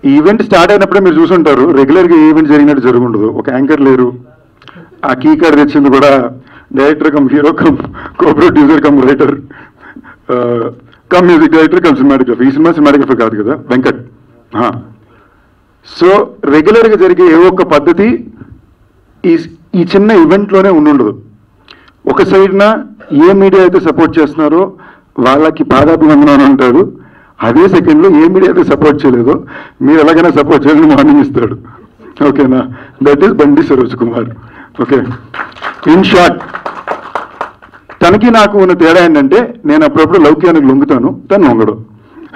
ఈ event start అయినప్పుడే మీరు చూసుంటారు, రెగ్యులర్గా ఏ ఈవెంట్ జరిగినట్టు జరుగుండదు. ఒక యాంకర్ లేరు, ఆ కీ కార్డ్ తెచ్చింది కూడా director come hero come co producer cum writer cum music director come cinematography. ఈ సినిమా సినిమాటోగ్రఫీ కాదు కదా, వెంకట్. సో రెగ్యులర్గా జరిగే ఏ ఒక్క పద్ధతి ఈ చిన్న ఈవెంట్లోనే ఉండుండదు. ఒక సైడ్న ఏ మీడియా అయితే సపోర్ట్ చేస్తున్నారో వాళ్ళకి పాదాభివందనం అంటాడు, అదే సెకండ్లో ఏ మీడియా అయితే సపోర్ట్ చేయలేదో మీరు ఎలాగైనా సపోర్ట్ చేయాలని మార్నింగ్ ఇస్తాడు. ఓకేనా, దట్ ఈస్ బండి Saroj Kumar. Okay, in short తనకి నాకు ఉన్న తేడా ఏంటంటే నేను అప్పుడప్పుడు లౌక్యానికి లొంగుతాను, తను లొంగడు.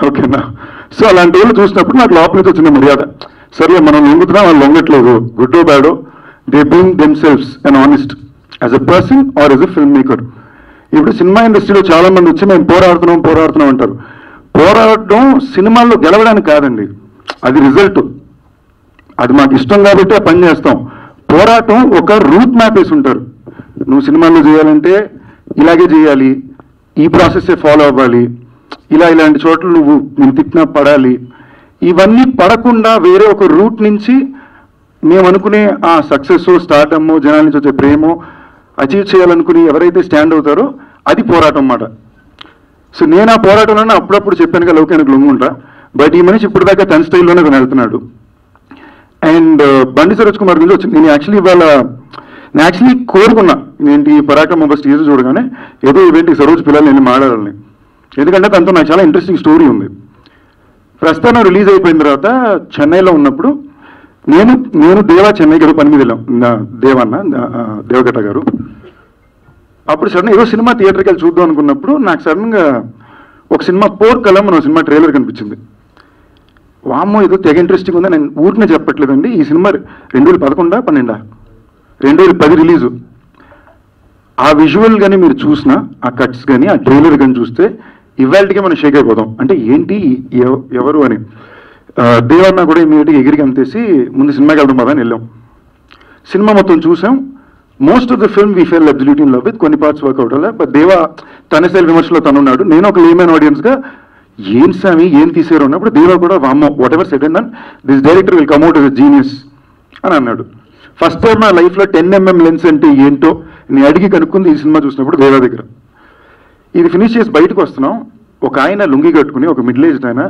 ఓకేనా, సో అలాంటి వాళ్ళు చూసినప్పుడు నాకు లోపల నుంచి వచ్చిన మర్యాద, సరే మనం లొంగుతున్నాం వాళ్ళు లొంగట్లేదు, గుడ్డో బ్యాడో, they being themselves and honest as a person or as a film maker. ఇప్పుడు సినిమా ఇండస్ట్రీలో చాలా మంది వచ్చి మేము పోరాడుతున్నాం అంటారు. పోరాడడం సినిమాల్లో గెలవడానికి కాదండి, అది రిజల్ట్. అది మాకు ఇష్టం కాబట్టి ఆ పని చేస్తాం. పోరాటం ఒక రూట్ మ్యాప్ వేసి ఉంటారు, నువ్వు సినిమాల్లో చేయాలంటే ఇలాగే చేయాలి, ఈ ప్రాసెస్సే ఫాలో అవ్వాలి, ఇలాంటి చోట్ల నువ్వు నేను తిట్టినా పడాలి. ఇవన్నీ పడకుండా వేరే ఒక రూట్ నుంచి మేము అనుకునే ఆ సక్సెస్, స్టార్టమ్, జనాల నుంచి వచ్చే ప్రేమో అచీవ్ చేయాలనుకుని ఎవరైతే స్టాండ్ అవుతారో అది పోరాటం అన్నమాట. సో నేను ఆ పోరాటంలోనే అప్పుడప్పుడు చెప్పానుగా లౌక్యానికి లొంగుంటా, బట్ ఈ మనిషి ఇప్పుడు దాకా తన స్టైల్లోనే తను వెళ్తున్నాడు. అండ్ బండి సరోజ్ కుమార్ గురించి వచ్చింది. నేను యాక్చువల్లీ కోరుకున్నా, నేను ఈ పరాక్రమ బస్ టీజర్ చూడగానే ఏదో ఈవెంట్కి సరోజ్ పిల్లలు నేను మాట్లాడాలని, ఎందుకంటే తనతో నాకు చాలా ఇంట్రెస్టింగ్ స్టోరీ ఉంది. ప్రస్తుతం రిలీజ్ అయిపోయిన తర్వాత చెన్నైలో ఉన్నప్పుడు నేను దేవా చెన్నై గారు పని మీద వెళ్ళాం, దేవగట్ట గారు. అప్పుడు సడన్ ఏదో సినిమా థియేటర్కి వెళ్ళి చూద్దాం అనుకున్నప్పుడు నాకు సడన్గా ఒక సినిమా పోర్కలం అనే సినిమా ట్రైలర్ కనిపించింది. వామ్మో ఏదో తెగ ఇంట్రెస్టింగ్ ఉందా. నేను ఊరినే చెప్పట్లేదండి, ఈ సినిమా 2011-12 2010 రిలీజు. ఆ విజువల్ కానీ మీరు చూసినా, ఆ కట్స్ కానీ, ఆ ట్రైలర్ కానీ చూస్తే ఇవాళకి మనం షేక్ అయిపోతాం. అంటే ఏంటి ఎవరు అని. దేవన్న కూడా ఇమీడియట్గా ఎగిరికి అంతేసి ముందు సినిమాకి వెళ్దాం కదా అని వెళ్ళాం. సినిమా మొత్తం చూసాం. Most of the film we fell absolutely in love with, కొన్ని పార్ట్స్ వర్క్అవుట్ అవ్వలే. బట్ దేవా తన శైలి విమర్శలో తనున్నాడు, నేను ఒక లేమన్ ఆడియన్స్గా ఏం సామి ఏం తీసారు అన్నప్పుడు దేవా కూడా వామ్మో what ever said and this director will come out as a genius అని అన్నాడు. ఫస్ట్ టైం నా లైఫ్లో 10mm లెన్స్ అంటే ఏంటో నేను అడిగి కనుక్కుంది ఈ సినిమా చూసినప్పుడు దేవా దగ్గర. ఇది ఫినిష్ చేసి బయటకు వస్తున్నాం, ఒక ఆయన లుంగి కట్టుకుని ఒక మిడిల్ ఏజ్డ్ ఆయన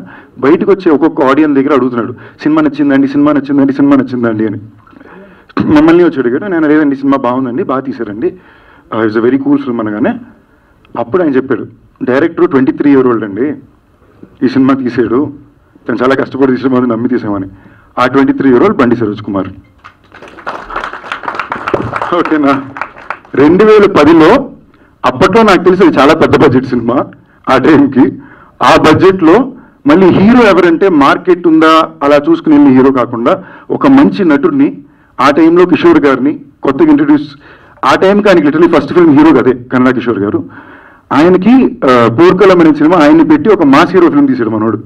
బయటకు వచ్చి ఒక్కొక్క ఆడియన్స్ దగ్గర అడుగుతున్నాడు, సినిమా నచ్చిందండి అని. మమ్మల్ని వచ్చి అడిగాడు. నేను లేదండి సినిమా బాగుందండి, బాగా తీశారండి, it's a very cool film అనగానే అప్పుడు ఆయన చెప్పాడు, డైరెక్టర్ 23 year old అండి, ఈ సినిమా తీసాడు, తను చాలా కష్టపడి తీసిన నమ్మి తీసామని. ఆ 23 year old బండి సరోజ్ కుమార్. ఓకేనా, 2010లో అప్పట్లో నాకు తెలిసి అది చాలా పెద్ద బడ్జెట్ సినిమా ఆ టైంకి. ఆ బడ్జెట్లో మళ్ళీ హీరో ఎవరంటే మార్కెట్ ఉందా అలా చూసుకుని వెళ్ళి హీరో కాకుండా ఒక మంచి నటుడిని, ఆ టైంలో కిషోర్ గారిని కొత్తగా ఇంట్రడ్యూస్, ఆ టైంకి ఆయనకి లిటరలీ ఫస్ట్ ఫిల్మ్ హీరో కదే కన్నడ కిషోర్ గారు, ఆయనకి పోర్కలం అనే సినిమా ఆయన్ని పెట్టి ఒక మాస్ హీరో ఫిల్మ్ తీసాడు మనోడు.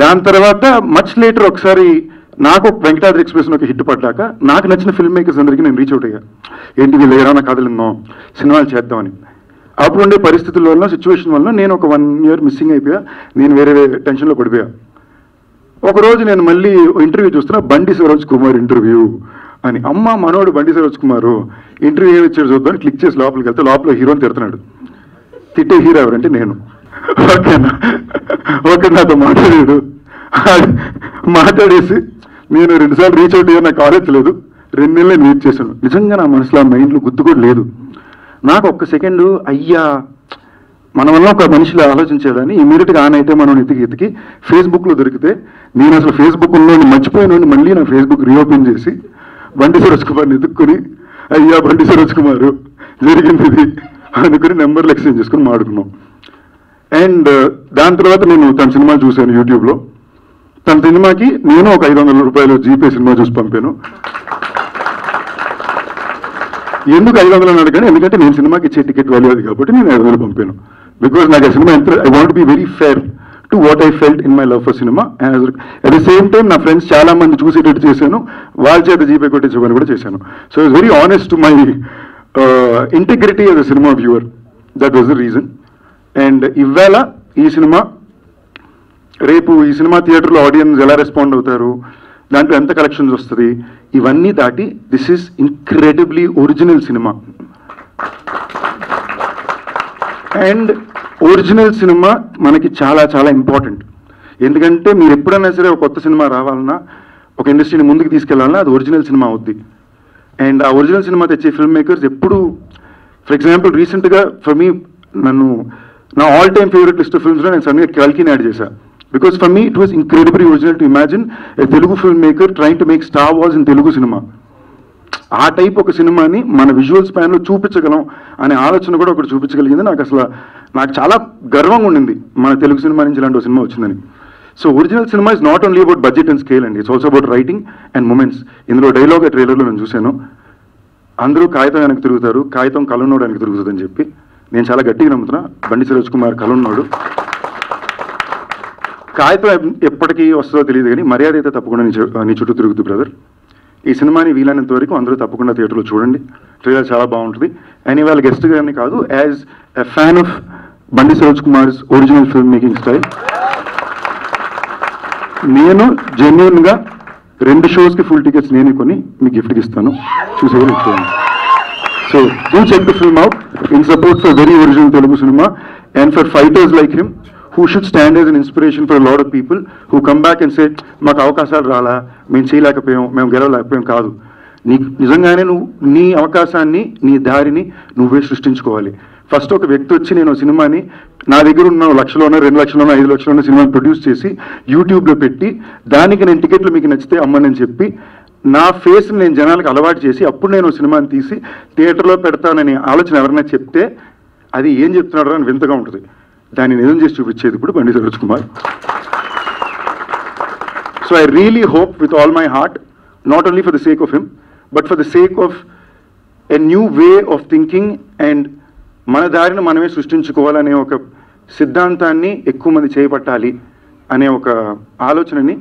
దాని తర్వాత మచ్ లేటర్ ఒకసారి నాకు వెంకటాద్రి ఎక్స్ప్రెస్ ఒక హిట్ పడ్డాక నాకు నచ్చిన ఫిల్మ్ మేకర్స్ అందరికీ నేను రీచ్ అవుట్ అయ్యా, ఏంటి వీళ్ళు ఏమైనా కథలున్నాం సినిమాలు చేద్దామని. అప్పుడు ఉండే పరిస్థితుల వల్ల, సిచ్యువేషన్ వల్ల నేను ఒక 1 year మిస్సింగ్ అయిపోయా, నేను వేరే టెన్షన్లో పడిపోయా. ఒకరోజు నేను మళ్ళీ ఇంటర్వ్యూ చూస్తున్నా, బండి సరోజ్ కుమార్ ఇంటర్వ్యూ అని. అమ్మ మనోడు బండి సరోజ్ కుమారు ఇంటర్వ్యూ ఏమి ఇచ్చాడు చూద్దాం, క్లిక్ చేసి లోపలికి వెళ్తే లోపల హీరోని తిడుతున్నాడు. తిట్టే హీరో ఎవరంటే నేను. ఓకేనా, ఓకే నాతో మాట్లాడేసి నేను 2 సార్లు రీచ్ అవుట్ అయ్యా, నాకు కాలేజ్ లేదు, 2 నెలలు నేను వెయిట్ చేశాను. నిజంగా నా మనసులో ఆ మైండ్లో గుర్తు కూడా లేదు. నాకు ఒక్క సెకండు అయ్యా మన వల్ల ఒక మనిషిలో ఆలోచించాడని ఇమీడియట్గా ఆన్ అయితే మనం ఎతికి ఫేస్బుక్లో దొరికితే నేను అసలు ఫేస్బుక్ ఉన్నోడిని మర్చిపోయినోడిని మళ్ళీ నా ఫేస్బుక్ రీఓపెన్ చేసి బండి సరోజ్ కుమార్ని ఎత్తుక్కుని అయ్యా బండి సరోజ్ కుమారు జరిగింది ఇది అనుకుని నెంబర్లు ఎక్స్చేంజ్ చేసుకుని మాడుకున్నాం. అండ్ దాని తర్వాత నేను తన సినిమా చూశాను యూట్యూబ్లో. తన సినిమాకి నేను ఒక 500 రూపాయలు జీపే సినిమా చూసి పంపాను. ఎందుకు 500 అని అడిగాను, ఎందుకంటే నేను సినిమాకి ఇచ్చే టికెట్ వాల్యూ అది కాబట్టి నేను 500 పంపాను. బికాజ్ నాకు ఆ సినిమా ఎంత, I want be very fair to what I felt in my love for cinema. And at the same time నా ఫ్రెండ్స్ చాలా మంది చూసేటట్టు చేశాను, వాళ్ళ చేత జీపే కొట్టించమని కూడా చేశాను. So it's very honest to my integrity as a cinema viewer. That was the reason. And ఇవాళ ఈ సినిమా రేపు ఈ సినిమా థియేటర్లో ఆడియన్స్ ఎలా రెస్పాండ్ అవుతారు, దాంట్లో ఎంత కలెక్షన్స్ వస్తుంది, ఇవన్నీ దాటి this is incredibly original cinema. And original cinema మనకి చాలా చాలా ఇంపార్టెంట్. ఎందుకంటే మీరు ఎప్పుడైనా సరే ఒక కొత్త సినిమా రావాలన్నా, ఒక ఇండస్ట్రీని ముందుకు తీసుకెళ్లాలన్నా అది ఒరిజినల్ సినిమా అవుద్ది. అండ్ ఆ ఒరిజినల్ సినిమా తెచ్చే ఫిల్మ్ మేకర్స్ ఎప్పుడు, ఫర్ ఎగ్జాంపుల్ రీసెంట్గా ఫర్ మీ నా all time favourite list of ఫిల్మ్స్లో నేను సడన్గా కల్కిని యాడ్ చేశాను. Because for me it was incredibly original to imagine a Telugu film maker trying to make Star Wars in Telugu సినిమా. ఆ టైప్ ఒక సినిమాని మన విజువల్ స్పాన్లో చూపించగలం అనే ఆలోచన కూడా ఒకటి చూపించగలిగింది. నాకు చాలా గర్వంగా ఉండింది మన తెలుగు సినిమా నుంచి ఇలాంటి ఒక సినిమా వచ్చిందని. సో ఒరిజినల్ సినిమా is not only about budget and scale అండి, it's also about writing and moments. ఇందులో డైలాగ్ ట్రైలర్లో నేను చూశాను, అందరూ కాగితం వెనక్కి తిరుగుతారు, కాగితం కలున్నోడు వెనక్కి తిరుగుతుంది అని చెప్పి. నేను చాలా గట్టిగా నమ్ముతున్నా బండి సరోజ్ కుమార్ కలున్నోడు. కాగితం ఎప్పటికీ వస్తుందో తెలియదు కానీ మర్యాద అయితే తప్పకుండా నీ చుట్టూ తిరుగుతుంది బ్రదర్. ఈ సినిమాని వీలైనంత వరకు అందరూ తప్పకుండా థియేటర్లో చూడండి, ట్రైలర్ చాలా బాగుంటుంది. అండ్ ఇవాళ గెస్ట్ గారిని కాదు, యాజ్ ఎ ఫ్యాన్ ఆఫ్ బండి Saroj Kumars original film making style, నేను జెన్యున్గా 2 షోస్కి ఫుల్ టికెట్స్ నేనే కొని మీకు గిఫ్ట్కి ఇస్తాను, చూసేవారు. So do check the film out in support for very original Telugu cinema and for fighters like him who should stand as an inspiration for a lot of people who come back and say మాకు అవకాశాలు రాలా, మేము చేయలేకపోయాం, మేము గెలవలేకపోయాం. కాదు, నీకు నిజంగానే నువ్వు నీ అవకాశాన్ని, నీ దారిని నువ్వే సృష్టించుకోవాలి. ఫస్ట్ ఒక వ్యక్తి వచ్చి నేను సినిమాని నా దగ్గర ఉన్న 1 లక్షలోనో 2 లక్షలోనో 5 లక్షలోనో సినిమాని ప్రొడ్యూస్ చేసి యూట్యూబ్లో పెట్టి దానికి నేను టికెట్లు మీకు నచ్చితే అమ్మని చెప్పి నా ఫేస్ని నేను జనాలకు అలవాటు చేసి అప్పుడు నేను సినిమాని తీసి థియేటర్లో పెడతానని ఆలోచన ఎవరైనా చెప్తే అది ఏం చెప్తున్నాడో అని వింతగా ఉంటుంది. దాన్ని నిజం చేసి చూపించేది ఇప్పుడు బండి Saroj Kumar. So I really hope with all my heart, not only for the sake of him but for the sake of a new way of thinking and మన దారిని మనమే సృష్టించుకోవాలనే ఒక సిద్ధాంతాన్ని ఎక్కువ మంది చేపట్టాలి అనే ఒక ఆలోచనని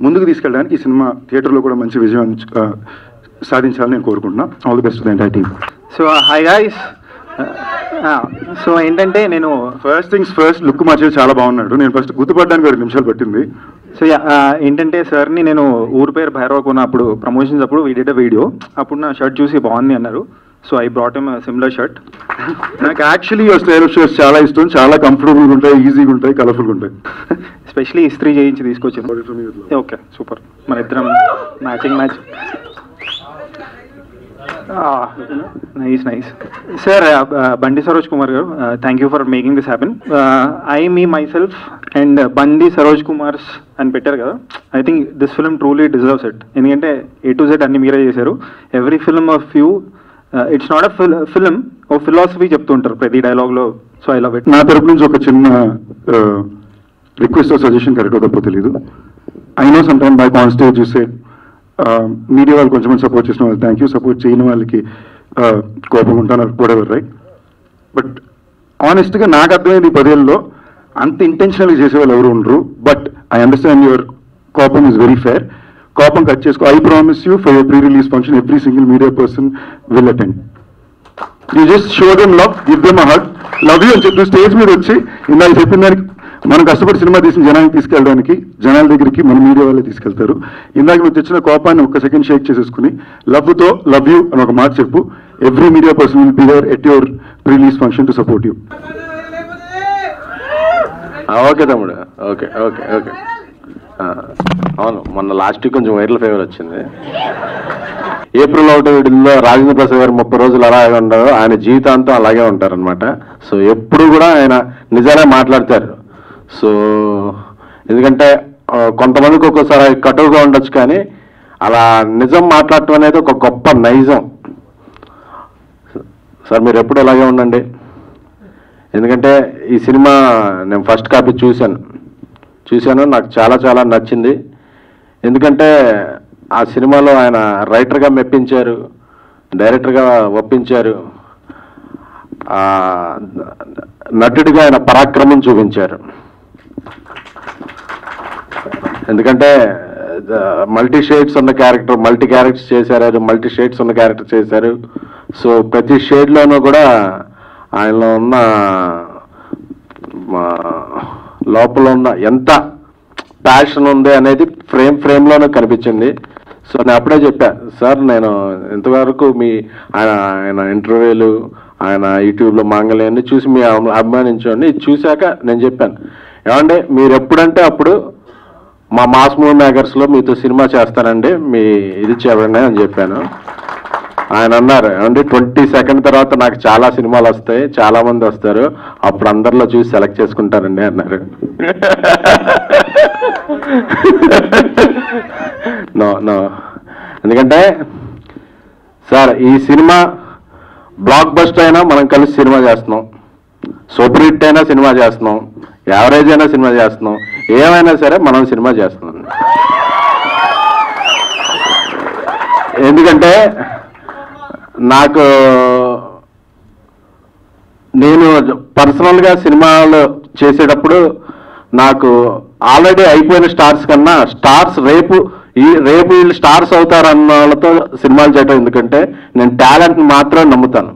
ముందుకు తీసుకెళ్ళడానికి ఈ సినిమా థియేటర్లో కూడా మంచి విజయం సాధించాలని నేను కోరుకుంటున్నాను. All the best to the entire team. So hi guys. So ఏంటంటే నేను ఫస్ట్ థింగ్స్ ఫస్ట్, లుక్ మార్చేది చాలా బాగున్నాడు. నేను ఫస్ట్ గుర్తుపడడానికి 2 నిమిషాలు పట్టింది. సో ఏంటంటే సార్ని నేను ఊరు పేరు భైరవకోన అప్పుడు ప్రమోషన్స్ అప్పుడు వీడియో వీడియో అప్పుడు నా షర్ట్ చూసి బాగుంది అన్నారు. So I brought him similar shirt. నాకు యాక్చువల్లీ స్టైల్ ఆఫ్ షర్ట్స్ చాలా ఇష్టం, చాలా కంఫర్టబుల్గా ఉంటాయి, ఈజీగా ఉంటాయి, కలర్ఫుల్గా ఉంటాయి. ఎస్పెషలీ ఇస్త్రీ చేయించి తీసుకొచ్చాను. ఓకే సూపర్, మన ఇద్దరం మ్యాచ్. Nice sir. బండి సరోజ్ కుమార్ గారు, thank you for making this happen. Me myself and Bandi Saroj Kumars అని పెట్టారు కదా, I think this film truly deserves it. ఎందుకంటే A to Z అన్ని మీరే చేశారు. Every film of you, it's not a film, ఓ ఫిలాసఫీ చెప్తుంటారు ప్రతి డైలాగ్లో. So I love it. నా తరపు నుంచి ఒక చిన్న రిక్వెస్ట్ సజెషన్ కరెక్ట్ తప్పో తెలీదు. I know some time by on stage you said media వాళ్ళు కొంచెం సపోర్ట్ చేసిన వాళ్ళు థ్యాంక్ యూ, సపోర్ట్ చేయని వాళ్ళకి కోపం ఉంటాను whatever, రైట్? బట్ ఆనెస్ట్గా నాకు అర్థమైంది 10 ఏళ్ళలో అంత ఇంటెన్షనల్గా చేసేవాళ్ళు ఎవరు ఉండరు. బట్ ఐ అండర్స్టాండ్ యువర్ కోపం ఈజ్ వెరీ ఫేర్. కోపం కట్ చేసుకో. I promise you for your pre release function every single media person will attend. You just show them love, give them a heart, love you అని చెప్పి stage మీద వచ్చి ఇందాక చెప్పిన దానికి మనం కష్టపడి సినిమా తీసిన జనానికి తీసుకెళ్ళడానికి జనాల దగ్గరికి మన మీడియా వాళ్ళే తీసుకెళ్తారు. ఇందాక నువ్వు తెచ్చిన కోపాన్ని 1 సెకండ్ షేక్ చేసేసుకుని లవ్తో లవ్ యూ అని ఒక మాట చెప్పు. Every media person will be there at your pre release function to support you. Okay తమ్ముడు, ఓకే. అవును, మొన్న లాస్ట్ వీక్ కొంచెం వైరల్ ఫీవర్ వచ్చింది. ఏప్రిల్ 1వ తేదీలో రాజేంద్ర ప్రసాద్ గారు 30 రోజులు అలాగే ఉండరు, ఆయన జీవితాంతం అలాగే ఉంటారనమాట. సో ఎప్పుడు కూడా ఆయన నిజాలే మాట్లాడతారు. సో ఎందుకంటే కొంతమందికి ఒక్కోసారి కటువుగా ఉండొచ్చు, కానీ అలా నిజం మాట్లాడటం అనేది ఒక గొప్ప నైజం. సార్ మీరు ఎప్పుడు అలాగే ఉండండి. ఎందుకంటే ఈ సినిమా నేను ఫస్ట్ కాపీ చూశాను, నాకు చాలా నచ్చింది. ఎందుకంటే ఆ సినిమాలో ఆయన రైటర్గా మెప్పించారు, డైరెక్టర్గా ఒప్పించారు, నటుడిగా ఆయన పరాక్రమం చూపించారు. ఎందుకంటే మల్టీ షేడ్స్ ఉన్న క్యారెక్టర్, మల్టీ క్యారెక్టర్స్ చేశారు, మల్టీ షేడ్స్ ఉన్న క్యారెక్టర్ చేశారు. సో ప్రతి షేడ్లోనూ కూడా ఆయనలో ఉన్న లోపల ఉన్న ఎంత ప్యాషన్ ఉంది అనేది ఫ్రేమ్లోనే కనిపించింది. సో నేను అప్పుడే చెప్పా, సార్ నేను ఇంతవరకు మీ ఆయన ఇంటర్వ్యూలు, ఆయన యూట్యూబ్లో మాంగళ్యాన్ని చూసి మీ అభిమానించండి. ఇది చూశాక నేను చెప్పాను, ఏమంటే మీరు ఎప్పుడంటే అప్పుడు మా మాస్ మూవీ మేకర్స్లో మీతో సినిమా చేస్తానండి, మీ ఇది చేయండి అని చెప్పాను. ఆయన అన్నారు, ఏమంటే 20 సెకండ్ తర్వాత నాకు చాలా సినిమాలు వస్తాయి, చాలా మంది వస్తారు, అప్పుడు అందరిలో చూసి సెలెక్ట్ చేసుకుంటారండి అన్నారు. నో ఎందుకంటే సార్ ఈ సినిమా బ్లాక్ బస్టర్ అయినా మనం కలిసి సినిమా చేస్తున్నాం, సూపర్ హిట్ అయినా సినిమా చేస్తున్నాం, యావరేజ్ అయినా సినిమా చేస్తున్నాం, ఏమైనా సరే మనం సినిమా చేస్తున్నాం. ఎందుకంటే నేను పర్సనల్గా సినిమాలు చేసేటప్పుడు నాకు ఆల్రెడీ అయిపోయిన స్టార్స్ కన్నా స్టార్స్ రేపు వీళ్ళు స్టార్స్ అవుతారన్న వాళ్ళతో సినిమాలు చేయడం, ఎందుకంటే నేను టాలెంట్ని మాత్రం నమ్ముతాను.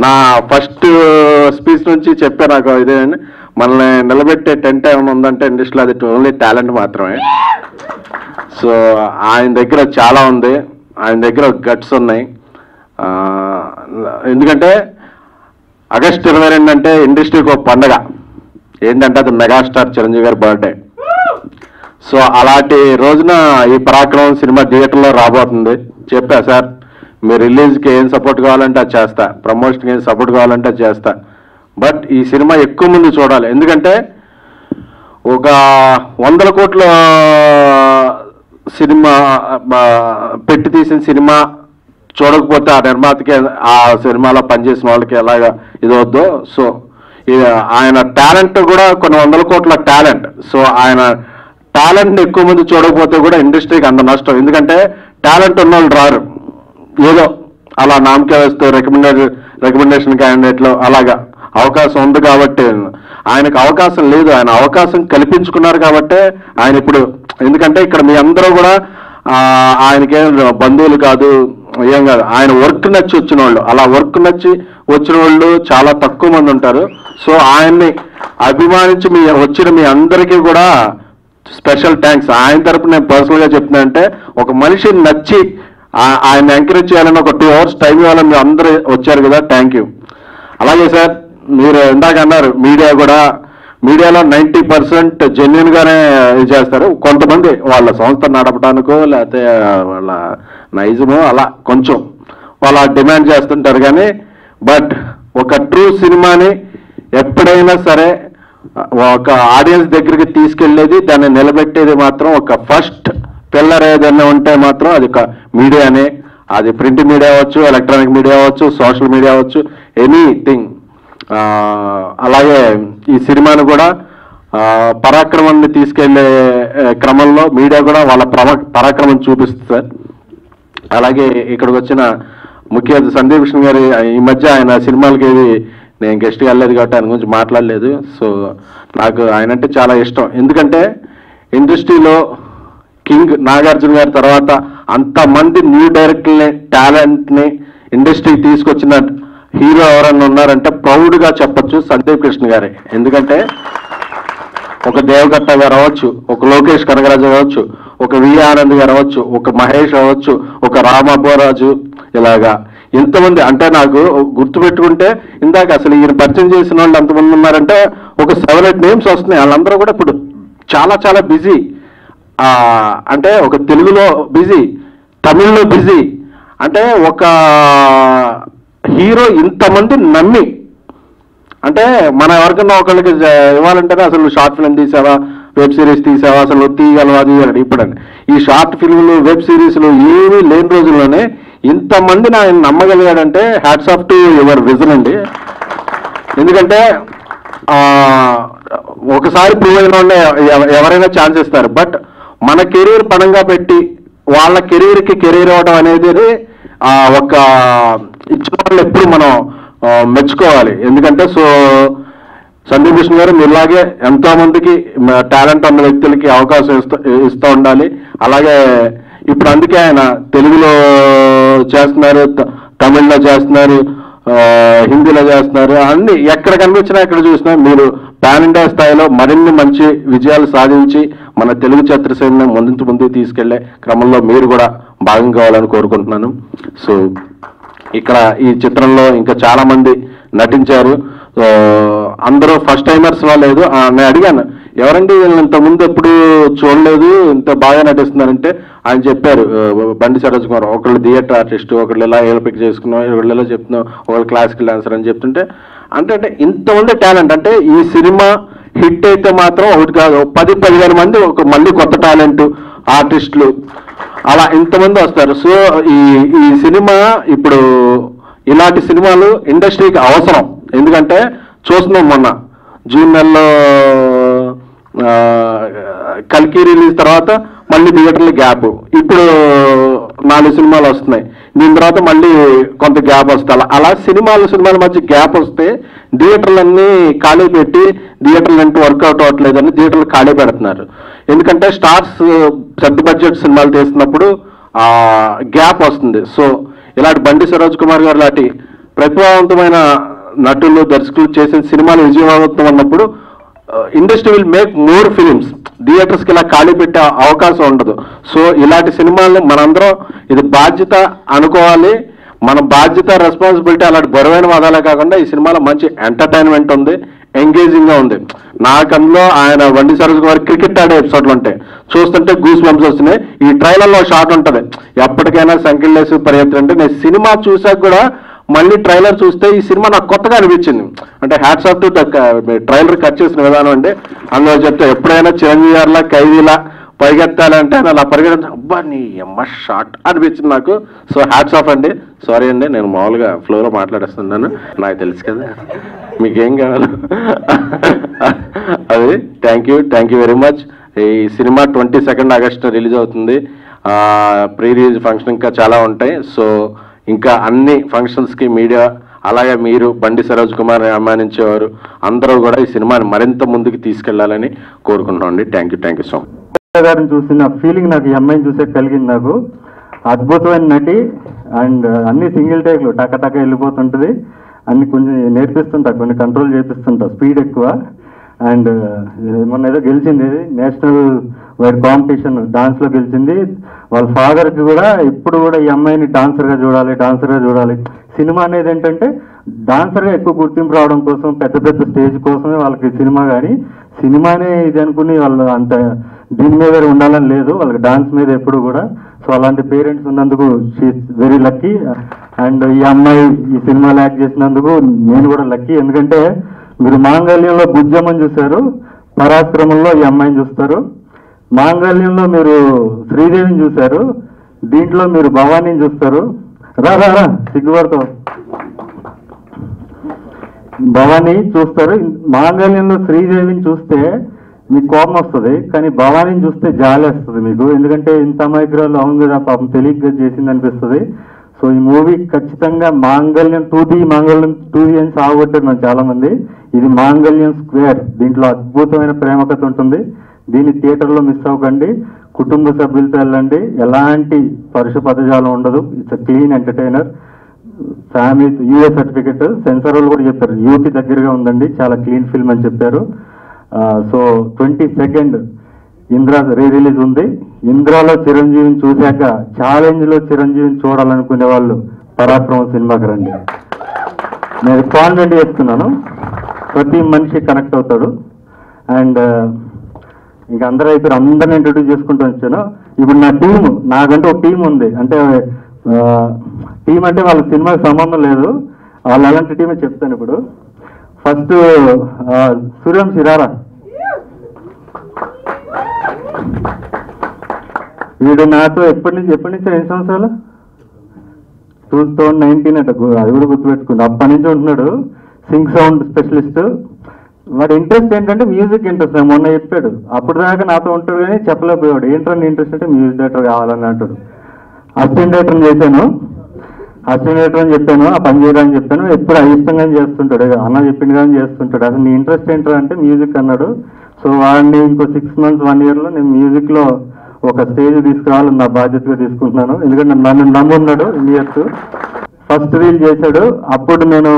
నా ఫస్ట్ స్పీచ్ నుంచి చెప్పే నాకు ఇదే, మనల్ని నిలబెట్టే టెంట్ ఏమైనా ఉందంటే ఇండస్ట్రీలో అది ఓన్లీ టాలెంట్ మాత్రమే. సో ఆయన దగ్గర చాలా ఉంది, ఆయన దగ్గర గట్స్ ఉన్నాయి. ఎందుకంటే ఆగస్ట్ 22 అంటే ఇండస్ట్రీకి ఒక పండగ, ఏంటంటే అది మెగాస్టార్ చిరంజీవి గారి బర్త్డే. సో అలాంటి రోజున ఈ పరాక్రమం సినిమా థియేటర్లో రాబోతుంది. చెప్పా, సార్ మీరు రిలీజ్కి ఏం సపోర్ట్ కావాలంటే అది చేస్తా, ప్రమోషన్కి ఏం సపోర్ట్ కావాలంటే అది చేస్తా, బట్ ఈ సినిమా ఎక్కువ మంది చూడాలి. ఎందుకంటే ఒక 100 కోట్ల సినిమా పెట్టి తీసిన సినిమా చూడకపోతే ఆ నిర్మాతకి, ఆ సినిమాలో పనిచేసిన వాళ్ళకి ఎలాగా ఇది వద్దు. సో ఆయన టాలెంట్ కూడా కొన్ని 100 కోట్ల టాలెంట్. సో ఆయన టాలెంట్ని ఎక్కువ మంది చూడకపోతే కూడా ఇండస్ట్రీకి అంత నష్టం. ఎందుకంటే టాలెంట్ ఉన్న వాళ్ళు రారు, ఏదో అలా నామకే వేస్తూ రికమెండేషన్ క్యాండిడేట్లో అలాగా అవకాశం ఉంది కాబట్టి. ఆయనకు అవకాశం లేదు, ఆయన అవకాశం కల్పించుకున్నారు కాబట్టే ఆయన ఇప్పుడు, ఎందుకంటే ఇక్కడ మీ అందరూ కూడా ఆయనకేం బంధువులు కాదు, ఏం కాదు, ఆయన వర్క్ నచ్చి వచ్చిన వాళ్ళు, అలా వర్క్ నచ్చి వచ్చిన వాళ్ళు చాలా తక్కువ మంది ఉంటారు. సో ఆయన్ని అభిమానించి వచ్చిన మీ అందరికీ కూడా స్పెషల్ థ్యాంక్స్. ఆయన తరపున నేను పర్సనల్గా చెప్తున్నా, అంటే ఒక మనిషిని నచ్చి ఆయన ఎంకరేజ్ చేయాలని ఒక 2 hours టైం ఇవ్వాలని మీరు అందరూ వచ్చారు కదా, థ్యాంక్ యూ. అలాగే సార్, మీరు ఇందాక అన్నారు మీడియాలో 90% జెన్యున్గానే ఇది చేస్తారు. కొంతమంది వాళ్ళ సంస్థ నడపడానికో లేకపోతే వాళ్ళ నైజమో అలా కొంచెం వాళ్ళ డిమాండ్ చేస్తుంటారు. కానీ బట్ ఒక ట్రూ సినిమాని ఎప్పుడైనా సరే ఒక ఆడియన్స్ దగ్గరికి తీసుకెళ్లేది, దాన్ని నిలబెట్టేది మాత్రం ఒక ఫస్ట్ పిల్లర్ ఏదైనా ఉంటే మాత్రం అది ఒక మీడియానే. అది ప్రింట్ మీడియా అవ్వచ్చు, ఎలక్ట్రానిక్ మీడియా అవ్వచ్చు, సోషల్ మీడియా అవ్వచ్చు, ఎనీథింగ్. అలాగే ఈ సినిమాను కూడా పరాక్రమాన్ని తీసుకెళ్లే క్రమంలో మీడియా కూడా వాళ్ళ పరాక్రమం చూపిస్తుంది సార్. అలాగే ఇక్కడికి వచ్చిన ముఖ్య సందీప్ కృష్ణ గారి, ఈ మధ్య ఆయన సినిమాలకి నేను గెస్ట్గా వెళ్ళలేదు కాబట్టి ఆయన గురించి మాట్లాడలేదు. సో నాకు ఆయన అంటే చాలా ఇష్టం. ఎందుకంటే ఇండస్ట్రీలో కింగ్ నాగార్జున గారి తర్వాత అంతమంది న్యూ డైరెక్టర్ని, టాలెంట్ని ఇండస్ట్రీకి తీసుకొచ్చిన హీరో ఎవరన్నా ఉన్నారంటే ప్రౌడ్గా చెప్పచ్చు సందీప్ కృష్ణ గారే. ఎందుకంటే ఒక దేవగట్ట గారు అవ్వచ్చు, ఒక లోకేష్ కనగరాజు అవ్వచ్చు, ఒక వి ఆనంద్ గారు అవ్వచ్చు, ఒక మహేష్ అవ్వచ్చు, ఒక రామబ్బోరాజు, ఇలాగా ఎంతమంది. అంటే నాకు గుర్తుపెట్టుకుంటే ఇందాక అసలు ఈయన పరిచయం చేసిన వాళ్ళు ఎంతమంది ఉన్నారంటే ఒక 7-8 నేమ్స్ వస్తున్నాయి. వాళ్ళందరూ కూడా ఇప్పుడు చాలా చాలా బిజీ. అంటే ఒక తెలుగులో బిజీ, తమిళ్లో బిజీ. అంటే ఒక హీరో ఇంతమంది నమ్మి, అంటే మన ఎవరికన్నా ఒకళ్ళకి ఇవ్వాలంటేనే అసలు షార్ట్ ఫిల్మ్ తీసావా, వెబ్ సిరీస్ తీసావా, అసలు తీయగలవా తీయాలి. ఇప్పుడండి ఈ షార్ట్ ఫిల్మ్లు, వెబ్ సిరీస్లు ఏమీ లేని రోజుల్లోనే ఇంతమంది ఆయన నమ్మగలిగాడంటే hats off to your vision అండి. ఎందుకంటే ఒకసారి ప్రూవ్ అయిన వాళ్ళే ఎవరైనా ఛాన్స్ ఇస్తారు. బట్ మన కెరీర్ పణంగా పెట్టి వాళ్ళ కెరీర్కి కెరీర్ ఇవ్వడం అనేది ఒక ఇచ్చిన వాళ్ళు ఎప్పుడు మనం మెచ్చుకోవాలి. ఎందుకంటే సో సందీప్ కృష్ణ గారు మీలాగే ఎంతో మందికి టాలెంట్ ఉన్న వ్యక్తులకి అవకాశం ఇస్తూ ఉండాలి. అలాగే ఇప్పుడు అందుకే ఆయన తెలుగులో చేస్తున్నారు, తమిళ్లో చేస్తున్నారు, హిందీలో చేస్తున్నారు, అన్ని ఎక్కడ కనిపించినా ఎక్కడ చూసినా మీరు పాన్ ఇండియా స్థాయిలో మరిన్ని మంచి విజయాలు సాధించి మన తెలుగు చిత్రసీమను ముందుకు తీసుకెళ్లే క్రమంలో మీరు కూడా భాగం కావాలని కోరుకుంటున్నాను. సో ఇక్కడ ఈ చిత్రంలో ఇంకా చాలా మంది నటించారు. అందరూ ఫస్ట్ టైమర్స్ లేదు. నేను అడిగాను, ఎవరండి వీళ్ళని ఇంతకుముందు ఎప్పుడు చూడలేదు, ఇంత బాగా నటిస్తున్నారంటే ఆయన చెప్పారు, బండి సరోజ్ కుమార్, ఒకళ్ళు థియేటర్ ఆర్టిస్ట్, ఒకళ్ళు ఇలా పిక్ చేసుకున్నాం, ఒకళ్ళు ఇలా చెప్తున్నాం, ఒకళ్ళు క్లాసికల్ డాన్సర్ అని చెప్తుంటే అంటే ఇంతమంది టాలెంట్. అంటే ఈ సినిమా హిట్ అయితే మాత్రం ఒకటి కాదు, 10-15 మంది మళ్ళీ కొత్త టాలెంట్ ఆర్టిస్టులు అలా ఇంతమంది వస్తారు. సో ఈ సినిమా ఇప్పుడు ఇలాంటి సినిమాలు ఇండస్ట్రీకి అవసరం. ఎందుకంటే చూస్తున్నాం, మొన్న జూన్ నెలలో కల్కి రిలీజ్ తర్వాత మళ్ళీ థియేటర్ల గ్యాప్, ఇప్పుడు 4 సినిమాలు వస్తున్నాయి, దీని తర్వాత మళ్ళీ కొంత గ్యాప్ వస్తాయి. అలా సినిమాల మధ్య గ్యాప్ వస్తే థియేటర్లన్నీ ఖాళీ పెట్టి థియేటర్లు అంటే వర్కౌట్ అవ్వట్లేదని థియేటర్లు ఖాళీ పెడుతున్నారు. ఎందుకంటే స్టార్స్ పెద్ద బడ్జెట్ సినిమాలు తీస్తున్నప్పుడు గ్యాప్ వస్తుంది. సో ఇలాంటి బండి సరోజ్ కుమార్ గారు లాంటి ప్రతిభావంతమైన నటులు దర్శకులు చేసిన సినిమాలు విజయవంతం అన్నప్పుడు industry will make more films. థియేటర్స్కి ఇలా ఖాళీ పెట్టే అవకాశం ఉండదు. సో ఇలాంటి సినిమాలను మనందరం ఇది బాధ్యత అనుకోవాలి. మన బాధ్యత, రెస్పాన్సిబిలిటీ. అలాంటి బరువైన వాదాలే కాకుండా ఈ సినిమాలో మంచి ఎంటర్టైన్మెంట్ ఉంది, ఎంగేజింగ్ గా ఉంది. నాకు అందులో ఆయన బండి సరోజ్ కుమార్ క్రికెట్ ఆడే ఎపిసోడ్లు ఉంటాయి, చూస్తుంటే గూస్ బంప్స్ వస్తున్నాయి. ఈ ట్రైలర్లో షాట్ ఉంటుంది, ఎప్పటికైనా సంఖ్యలేసి పరిగెత్తి. అంటే నేను సినిమా చూసాక కూడా మళ్ళీ ట్రైలర్ చూస్తే ఈ సినిమా నాకు కొత్తగా అనిపించింది. అంటే hats off to trailer cut చేసిన విధానం అండి. అందులో చెప్తే ఎప్పుడైనా చిరంజీవి గారిలా ఖైదీలా పరిగెత్తాలంటే అని అలా పరిగెత్త, అబ్బా నీ అమ్మ షార్ట్ అనిపించింది నాకు. సో హ్యాట్స్ ఆఫ్ అండి. సారీ అండి, నేను మామూలుగా ఫ్లోలో మాట్లాడేస్తున్నాను, నాకు తెలుసు కదా మీకేం కావాలి. అది థ్యాంక్ యూ వెరీ మచ్. ఈ సినిమా 22 ఆగస్టు రిలీజ్ అవుతుంది. ప్రీ రిలీజ్ ఫంక్షన్ ఇంకా చాలా ఉంటాయి. సో ఇంకా అన్ని ఫంక్షన్స్కి మీడియా, అలాగే మీరు బండి సరోజ్ కుమార్ అభిమానించేవారు అందరూ కూడా ఈ సినిమాని మరింత ముందుకు తీసుకెళ్లాలని కోరుకుంటున్నామండి. Thank you so much. గారిని చూసిన ఫీలింగ్ నాకు ఈ అమ్మాయిని చూసే కలిగింది. నాకు అద్భుతమైన నటి. అండ్ అన్ని సింగిల్ టేక్లు టక వెళ్ళిపోతుంటుంది. అన్ని కొంచెం నేర్పిస్తుంటా, కొన్ని కంట్రోల్ చేపిస్తుంటా, స్పీడ్ ఎక్కువ. అండ్ మొన్న ఏదో గెలిచింది, నేషనల్ వైడ్ కాంపిటీషన్ డాన్స్లో గెలిచింది. వాళ్ళ ఫాదర్కి కూడా ఇప్పుడు కూడా ఈ అమ్మాయిని డాన్సర్గా చూడాలి. సినిమా అనేది ఏంటంటే డాన్సర్గా ఎక్కువ గుర్తింపు రావడం కోసం, పెద్ద స్టేజ్ కోసమే వాళ్ళకి సినిమా. కానీ సినిమానే ఇది అనుకుని వాళ్ళు అంత దీని మీద ఉండాలని లేదు, వాళ్ళకి డాన్స్ మీద ఎప్పుడు కూడా. సో అలాంటి పేరెంట్స్ ఉన్నందుకు షీఈస్ వెరీ లక్కీ. అండ్ ఈ అమ్మాయి ఈ సినిమాలో యాక్ట్ చేసినందుకు నేను కూడా లక్కీ. ఎందుకంటే మీరు మాంగళ్యంలో బుజ్జమ్మని చూశారు, పరాక్రమంలో ఈ అమ్మాయిని చూస్తారు. మాంగళ్యంలో మీరు శ్రీదేవిని చూశారు, దీంట్లో మీరు భవానీని చూస్తారు. రా సిగ్గుపడతావు, భవానీ చూస్తారు. మాంగళ్యంలో శ్రీదేవిని చూస్తే మీకు కోపం వస్తుంది, కానీ భవానీని చూస్తే జాలి వస్తుంది మీకు. ఎందుకంటే ఇంత అమాయకురాలు, అవును కదా పాపం తెలియక చేసింది అనిపిస్తుంది. సో ఈ మూవీ ఖచ్చితంగా మాంగళ్యం 2D అని సాగొట్టారు నాకు చాలా మంది. ఇది మాంగళ్యం స్క్వేర్. దీంట్లో అద్భుతమైన ప్రేమకథ ఉంటుంది. దీన్ని థియేటర్లో మిస్ అవ్వకండి, కుటుంబ సభ్యులతో వెళ్ళండి. ఎలాంటి పరుష పదజాలం ఉండదు. It's clean entertainer. Family UA certificate, censor వాళ్ళు కూడా చెప్పారు యూకి దగ్గరగా ఉందండి, చాలా క్లీన్ ఫిల్మ్ అని చెప్పారు. సో 22 ఇంద్ర రీ రిలీజ్ ఉంది. ఇంద్రాలో చిరంజీవిని చూశాక ఛాలెంజ్లో చిరంజీవిని చూడాలనుకునే వాళ్ళు పరాక్రమం సినిమాకి రండి. నేను కాన్ఫిడెంట్ చేస్తున్నాను, ప్రతి మనిషి కనెక్ట్ అవుతాడు. అండ్ ఇంకా అందరూ అయిపోయారు, అందరిని ఇంట్రడ్యూస్ చేసుకుంటూ వచ్చాను. ఇప్పుడు నా టీము, నాకంటే ఒక టీం ఉంది. అంటే టీం అంటే వాళ్ళ సినిమాకి సంబంధం లేదు, వాళ్ళు అలాంటి టీమే చెప్తాను. ఇప్పుడు ఫస్ట్ సూర్యం సిరారా, వీడు నాతో ఎప్పటి నుంచి 2 సంవత్సరాలు 2019 అట, అది కూడా గుర్తుపెట్టుకుంది. అప్పటి నుంచి ఉంటున్నాడు. Singh sound specialist. వాడి ఇంట్రెస్ట్ ఏంటంటే మ్యూజిక్ ఇంట్రెస్ట్. మొన్న చెప్పాడు, అప్పుడు దాకా నాతో ఉంటాడు కానీ చెప్పలేకపోయాడు. ఏంటంటే ఇంట్రెస్ట్ అంటే మ్యూజిక్ డైరెక్టర్ కావాలని అంటాడు. అసిస్టెంట్ డైరెక్టర్ చేశాను, అసిస్టెంట్ డైరెక్టర్ అని చెప్పాను, ఆ పని చేయడానికి చెప్పాను. ఎప్పుడు అయిష్టంగా చేస్తుంటాడు, అన్న చెప్పింది కానీ చేస్తుంటాడు. అసలు నీ ఇంట్రెస్ట్ ఏంటో అంటే మ్యూజిక్ అన్నాడు. సో వాడిని ఇంకో 6 months 1 yearలో నేను మ్యూజిక్లో ఒక స్టేజ్ తీసుకురావాలని నా బాధ్యతగా తీసుకుంటున్నాను. ఎందుకంటే నన్ను నమ్మున్నాడు. ఇయర్స్ ఫస్ట్ రీల్ చేశాడు. అప్పుడు నేను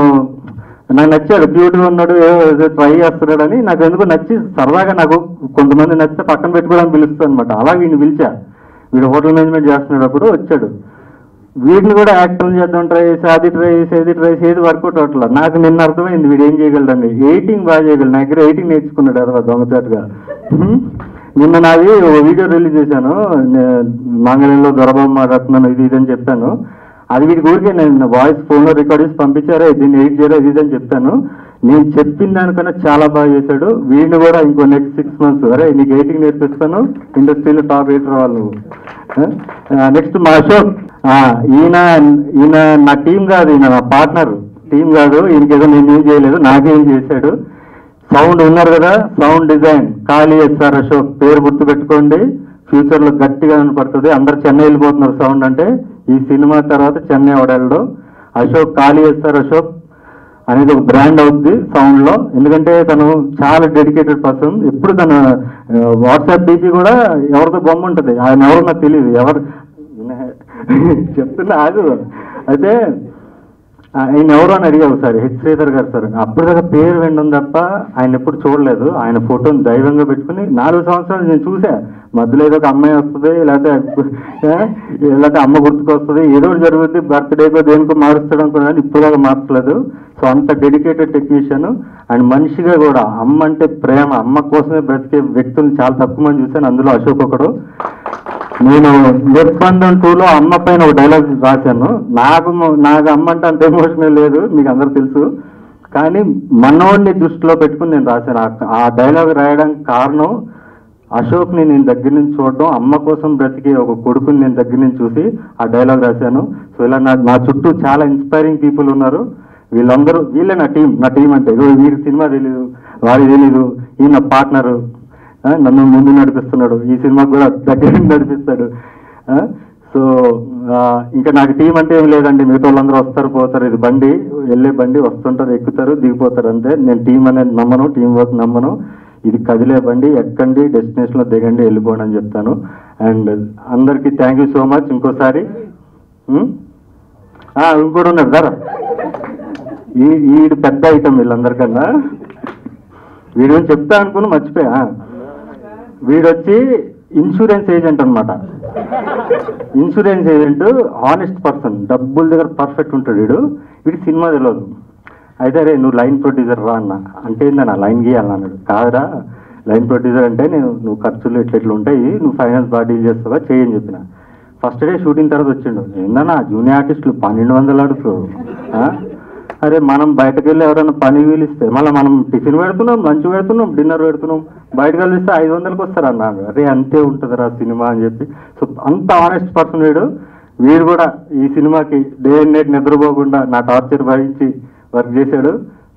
నాకు నచ్చాడు, క్యూట్గా ఉన్నాడు, ఏదో ట్రై చేస్తున్నాడని నాకు ఎందుకు నచ్చి సరదాగా నాకు కొంతమంది నచ్చితే పక్కన పెట్టుకోవడానికి పిలుస్తాను అనమాట. అలా వీడిని పిలిచా. వీడు హోటల్ మేనేజ్మెంట్ చేస్తున్నాడు, అప్పుడు వచ్చాడు. వీడిని కూడా యాక్టర్ చేద్దాం ట్రై చేసి అది ట్రై చేసి ఏది వర్కౌట్ అవ్వట్లేదు. నాకు నిన్న అర్థమైంది వీడు ఏం చేయగలడండి. ఎయిటింగ్ బాగా చేయగలడు. నా దగ్గర ఎయిటింగ్ నేర్చుకున్నాడు అదే దొంగచాటుగా. నిన్న నాది వీడియో రిలీజ్ చేశాను, మాంగళ్యంలో దొరబొమ్మ రత్నం ఇది అని చెప్పాను. అది వీడికి ఊరికే నేను వాయిస్ ఫోన్లో రికార్డ్ చేసి పంపించారా, దీన్ని ఎడిట్ చేయరా ఇది అని చెప్పాను. నేను చెప్పిన దానికన్నా చాలా బాగా చేశాడు. వీడిని కూడా ఇంకో నెక్స్ట్ 6 months అరే నీకు ఎడిటింగ్ నేర్పిస్తాను, ఇండస్ట్రీలో టాప్ 8 రావాలి నువ్వు. నెక్స్ట్ మా అశోక్, ఈయన నా టీం కాదు, ఈయన నా పార్ట్నర్. టీం కాదు, ఈయనకేదో నేను ఏం చేయలేదు, నాకేం చేశాడు. సౌండ్ ఉన్నారు కదా, సౌండ్ డిజైన్ ఖాళీ ఎస్ఆర్ అశోక్, పేరు గుర్తుపెట్టుకోండి. ఫ్యూచర్లో గట్టిగా వినపడుతుంది. అందరు చెన్నై వెళ్ళిపోతున్నారు సౌండ్ అంటే. ఈ సినిమా తర్వాత చెన్నై అవడాల్లో అశోక్, ఖాళీ ఎస్ఆర్ అశోక్ అనేది ఒక బ్రాండ్ అవుతుంది సౌండ్లో. ఎందుకంటే తను చాలా డెడికేటెడ్ పర్సన్. ఎప్పుడు తన వాట్సాప్ డీపీ కూడా ఎవరితో బొమ్మ ఉంటుంది, ఆయన ఎవరో నాకు తెలియదు. ఎవరు చెప్తున్నా ఆగు. అయితే ఆయన ఎవరు అని అడిగా ఒకసారి, హెచ్ శ్రీధర్ గారు సార్. అప్పుడు దాకా పేరు వినడం తప్ప ఆయన ఎప్పుడు చూడలేదు. ఆయన ఫోటోని దైవంగా పెట్టుకుని 4 సంవత్సరాలు నేను చూసా. మధ్యలో ఏదో ఒక అమ్మాయి వస్తుంది, లేకపోతే అమ్మ గుర్తుకొస్తుంది, ఏదో ఒకటి జరుగుతుంది, బర్త్డేకో దేనికో మారుస్తాడు అనుకున్నాను, ఇప్పుడు దాకా మార్చలేదు. సో అంత డెడికేటెడ్ టెక్నీషియన్. అండ్ మనిషిగా కూడా అమ్మ అంటే ప్రేమ, అమ్మ కోసమే బ్రతికే వ్యక్తులు చాలా తక్కువ మంది చూశాను, అందులో అశోక్ ఒకడు. నేను నిర్బంధం 2లో అమ్మ పైన ఒక డైలాగ్ రాశాను. నాకు అమ్మ అంటే అంత ఎమోషనల్ లేదు, మీకు అందరూ తెలుసు. కానీ మనోడిని దృష్టిలో పెట్టుకుని నేను రాశాను. ఆ డైలాగ్ రాయడానికి కారణం అశోక్ని నేను దగ్గర నుంచి చూడడం, అమ్మ కోసం బ్రతికే ఒక కొడుకుని నేను దగ్గర నుంచి చూసి ఆ డైలాగ్ రాశాను. సో ఇలా నా చుట్టూ చాలా ఇన్స్పైరింగ్ పీపుల్ ఉన్నారు. వీళ్ళే నా టీం అంటే వీరి సినిమా తెలీదు, వారి తెలీదు, ఈయన పార్ట్నరు, నన్ను ముందు నడిపిస్తున్నాడు, ఈ సినిమాకి కూడా దగ్గర నడిపిస్తాడు. సో ఇంకా నాకు టీం అంటే ఏం లేదండి, మిగతా వాళ్ళందరూ వస్తారు పోతారు. ఇది బండి, వెళ్ళే బండి, వస్తుంటారు ఎక్కుతారు దిగిపోతారు అంతే. నేను టీం అనేది నమ్మను, టీం వర్క్ నమ్మను. ఇది కదిలే బండి, ఎక్కండి, డెస్టినేషన్లో దిగండి, వెళ్ళిపోండి అని చెప్తాను. అండ్ అందరికీ థ్యాంక్ యూ సో మచ్. ఇంకోసారి ఇంకోటి ఉన్నాడు సార్, వీడు పెద్ద ఐటమ్ వీళ్ళందరికన్నా. వీడు చెప్తా అనుకుని మర్చిపోయా. వీడొచ్చి ఇన్సూరెన్స్ ఏజెంట్ అనమాట. ఇన్సూరెన్స్ ఏజెంట్, హానెస్ట్ పర్సన్, డబ్బుల దగ్గర పర్ఫెక్ట్ ఉంటాడు. వీడికి సినిమా తెలియదు. అయితే అరే నువ్వు లైన్ ప్రొడ్యూసర్ రా అన్న. అంటే ఏందన్నా లైన్ గీయాలన్నాడు. కాదురా, లైన్ ప్రొడ్యూసర్ అంటే నువ్వు ఖర్చులు ఎట్లా ఉంటాయి, నువ్వు ఫైనాన్స్ బాగా డీల్ చేస్తావా చేయని చెప్పిన. ఫస్ట్ డే షూటింగ్ తర్వాత వచ్చిండు. ఏందన్నా జూనియర్ ఆర్టిస్టులు 1200 అడుగుతారు. అరే మనం బయటకు వెళ్ళి ఎవరైనా పని వీలిస్తే మళ్ళీ మనం టిఫిన్ పెడుతున్నాం, లంచ్ పెడుతున్నాం, డిన్నర్ పెడుతున్నాం, బయటకు వెళ్ళిస్తే 500కి వస్తారు అన్నాడు. అరే అంతే ఉంటుందిరా సినిమా అని చెప్పి. సో అంత ఆనెస్ట్ పర్సన్ వీడు కూడా ఈ సినిమాకి డే అండ్ నైట్ నిద్రపోకుండా నా టార్చర్ భరించి వర్క్ చేశాడు.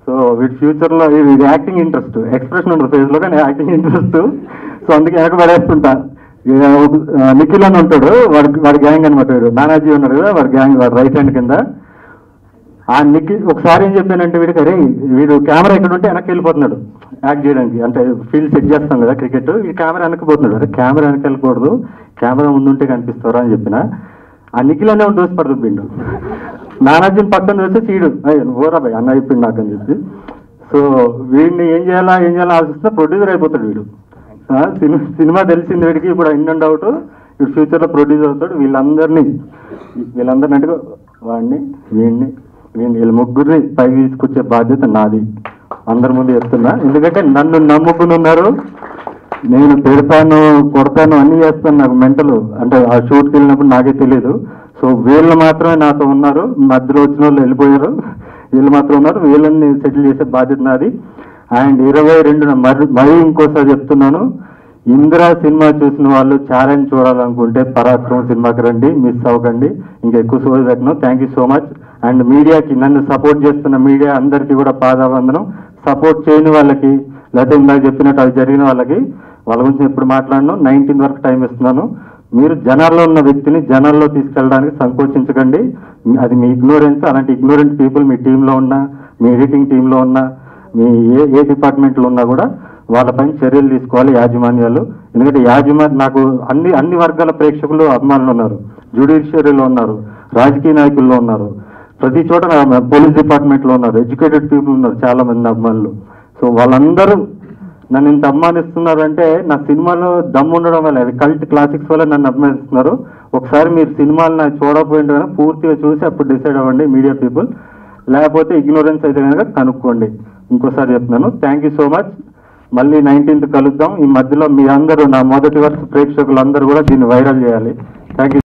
సో వీడి ఫ్యూచర్లో వీడి యాక్టింగ్ ఇంట్రెస్ట్, ఎక్స్ప్రెషన్ ఉంటుంది ఫేస్లో, కానీ యాక్టింగ్ ఇంట్రెస్ట్. సో అందుకే వెనక పడేస్తుంటా. నిఖిల్ అని ఉంటాడు, వాడి గ్యాంగ్ అనమాట. వీడు నానాజీ ఉన్నాడు కదా, వాడి గ్యాంగ్, వాడు రైట్ హ్యాండ్ కింద. ఆ నిఖిల్ ఒకసారి ఏం చెప్పానంటే వీడికి, అరే వీడు కెమెరా ఎక్కడ ఉంటే వెనక్కి వెళ్ళిపోతున్నాడు యాక్ట్ చేయడానికి. అంటే ఫీల్డ్ సెట్ చేస్తాం కదా క్రికెట్, ఈ కెమెరా వెనక్కిపోతున్నాడు. అరే కెమెరా వెనక్కి వెళ్ళకూడదు, కెమెరా ముందుంటే కనిపిస్తారా అని చెప్పిన. ఆ నిఖిల్ అనే దోసి పడుతుంపిండు. నానాజీని పక్కన చూస్తే చీడు ఓరా భయ్ అన్న అయిపోయింది నాకు అని చెప్పి. సో వీడిని ఏం చేయాలా ఆలోచిస్తే ప్రొడ్యూసర్ అయిపోతాడు వీడు. సినిమా తెలిసింది వీడికి, ఇప్పుడు ఇన్ అండ్ అవుట్ వీడు ఫ్యూచర్లో ప్రొడ్యూసర్ అవుతాడు. వీళ్ళందరినీ అంటే వాడిని వీళ్ళ ముగ్గురిని పైకి తీసుకొచ్చే బాధ్యత నాది. అందరి ముందు చెప్తున్నా, ఎందుకంటే నన్ను నమ్ముకుని ఉన్నారు. నేను పెడతాను, కొడతాను, అన్నీ చేస్తాను. నాకు మెంటలు అంటే ఆ షూట్కి వెళ్ళినప్పుడు నాకే తెలియదు. సో వీళ్ళు మాత్రమే నాతో ఉన్నారు, మధ్యలో వచ్చిన వాళ్ళు వెళ్ళిపోయారు. వీళ్ళు మాత్రం ఉన్నారు, వీళ్ళని సెటిల్ చేసే బాధ్యత నాది. అండ్ 22న మరీ ఇంకోసారి చెప్తున్నాను, ఇందిరా సినిమా చూసిన వాళ్ళు ఛాలెంజ్ చూడాలనుకుంటే పరాక్రమం సినిమాకి రండి, మిస్ అవ్వకండి. ఇంకా ఎక్కువ సోది పెట్టను. Thank you so much. And మీడియాకి, నన్ను సపోర్ట్ చేస్తున్న మీడియా అందరికీ కూడా పాదావందనం. సపోర్ట్ చేయని వాళ్ళకి, లేకపోతే ఇందాక చెప్పినట్టు అది జరిగిన వాళ్ళ గురించి ఎప్పుడు మాట్లాడను. 19 వరకు టైం ఇస్తున్నాను. మీరు జనాల్లో ఉన్న వ్యక్తిని జనాల్లో తీసుకెళ్ళడానికి సంకోచించకండి. అది మీ ఇగ్నోరెన్స్. అలాంటి ఇగ్నోరెంట్ పీపుల్ మీ టీంలో ఉన్నా, మీ ఎడిటింగ్ టీంలో ఉన్నా, మీ ఏ డిపార్ట్మెంట్లో ఉన్నా కూడా వాళ్ళపైన చర్యలు తీసుకోవాలి యాజమాన్యాలు. ఎందుకంటే నాకు అన్ని వర్గాల ప్రేక్షకులు, అభిమానులు ఉన్నారు, జ్యుడిషియరీలో ఉన్నారు, రాజకీయ నాయకుల్లో ఉన్నారు, ప్రతి చోట పోలీస్ డిపార్ట్మెంట్లో ఉన్నారు, ఎడ్యుకేటెడ్ పీపుల్ ఉన్నారు, చాలా మంది అభిమానులు. సో వాళ్ళందరూ నన్ను ఇంత అభిమానిస్తున్నారు అంటే నా సినిమాలో దమ్ము ఉండడం వల్ల, అది కల్ట్ క్లాసిక్స్ వల్ల నన్ను అభిమానిస్తున్నారు. ఒకసారి మీరు సినిమాలు నాకు చూడకపోయింటే కనుక పూర్తిగా చూసి అప్పుడు డిసైడ్ అవ్వండి మీడియా పీపుల్, లేకపోతే ఇగ్నోరెన్స్ అయితే కనుక కనుక్కోండి. ఇంకోసారి చెప్తున్నాను, థ్యాంక్ యూ సో మచ్. మళ్ళీ 19th కలుద్దాం. ఈ మధ్యలో మీ అందరూ, నా మొదటి వరుస ప్రేక్షకులందరూ కూడా దీన్ని వైరల్ చేయాలి. Thank you.